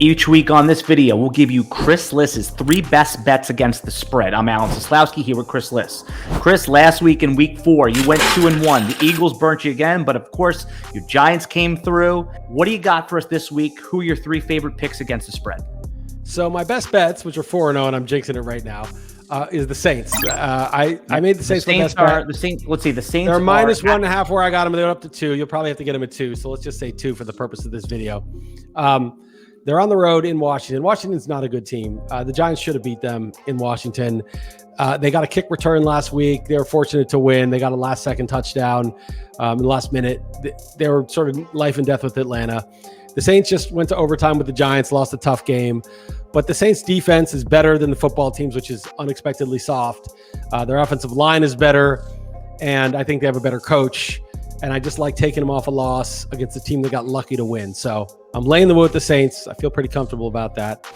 Each week on this video, we'll give you Chris Liss's 3 best bets against the spread. I'm Alan Seslowsky here with Chris Liss. Chris, last week in week 4, you went 2-1. The Eagles burnt you again, but of course, your Giants came through. What do you got for us this week? Who are your 3 favorite picks against the spread? So my best bets, which are 4-0, and I'm jinxing it right now, is the Saints. I made the Saints. The Saints. Let's see. The Saints. They're minus 1.5 where I got them. They're up to 2. You'll probably have to get them at 2. So let's just say 2 for the purpose of this video. They're on the road in Washington. Washington's not a good team. The Giants should have beat them in Washington. They got a kick return last week. They were fortunate to win. They got a last-second touchdown in the last minute. They were sort of life and death with Atlanta. The Saints just went to overtime with the Giants, lost a tough game. But the Saints' defense is better than the football team's, which is unexpectedly soft. Their offensive line is better, and I think they have a better coach. And I just like taking them off a loss against a team that got lucky to win. So I'm laying the wood with the Saints. I feel pretty comfortable about that.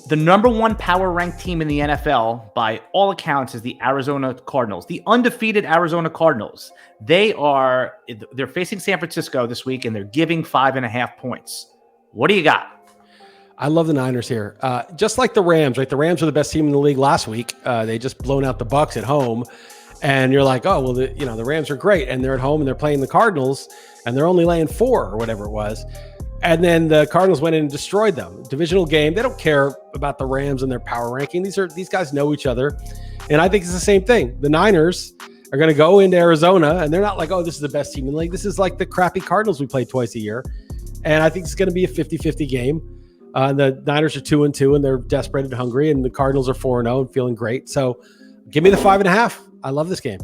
The number 1 power ranked team in the NFL, by all accounts, is the Arizona Cardinals, the undefeated Arizona Cardinals. They're facing San Francisco this week, and they're giving 5.5 points. What do you got? I love the Niners here. Just like the Rams, right? The Rams were the best team in the league last week. They just blown out the Bucs at home. And you're like, oh, well, the Rams are great. And they're at home and they're playing the Cardinals and they're only laying 4 or whatever it was. And then the Cardinals went in and destroyed them. Divisional game. They don't care about the Rams and their power ranking. These guys know each other. And I think it's the same thing. The Niners are going to go into Arizona and they're not like, oh, this is the best team in the league. This is like the crappy Cardinals we play twice a year. And I think it's going to be a 50-50 game. The Niners are 2-2 and they're desperate and hungry. And the Cardinals are 4-0 and feeling great. So give me the 5.5. I love this game.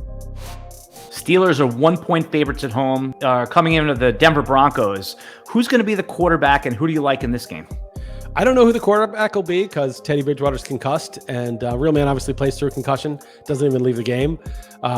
Steelers are 1-point favorites at home, coming into the Denver Broncos. Who's going to be the quarterback, and who do you like in this game? I don't know who the quarterback will be because Teddy Bridgewater's concussed, and Real Man obviously plays through a concussion, doesn't even leave the game.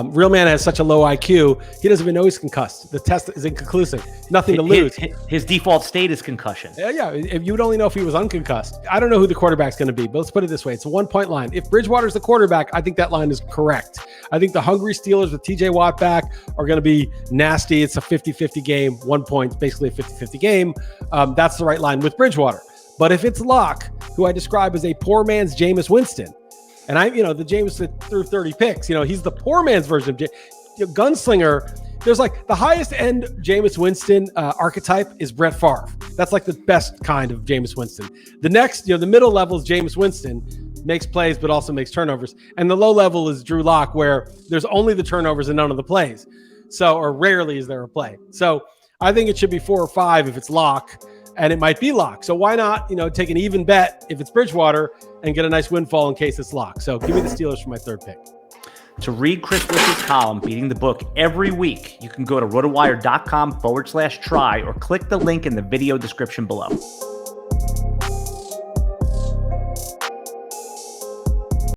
Real Man has such a low IQ, he doesn't even know he's concussed. The test is inconclusive. Nothing to lose. His default state is concussion. Yeah. If you would only know if he was unconcussed. I don't know who the quarterback's going to be, but let's put it this way. It's a 1-point line. If Bridgewater's the quarterback, I think that line is correct. I think the hungry Steelers with TJ Watt back are going to be nasty. It's a 50-50 game. 1 point, basically a 50-50 game. That's the right line with Bridgewater. But if it's Locke, who I describe as a poor man's Jameis Winston, and the Jameis that threw 30 picks, he's the poor man's version of Gunslinger. There's like the highest end Jameis Winston archetype is Brett Favre. That's like the best kind of Jameis Winston. The next, the middle level is Jameis Winston, makes plays, but also makes turnovers. And the low level is Drew Lock, where there's only the turnovers and none of the plays. So, or rarely is there a play. So I think it should be 4 or 5 if it's Lock. And it might be Lock. So why not, take an even bet if it's Bridgewater and get a nice windfall in case it's Lock. So give me the Steelers for my 3rd pick. To read Chris Liss's column, Beating the Book, every week, you can go to rotowire.com/try or click the link in the video description below.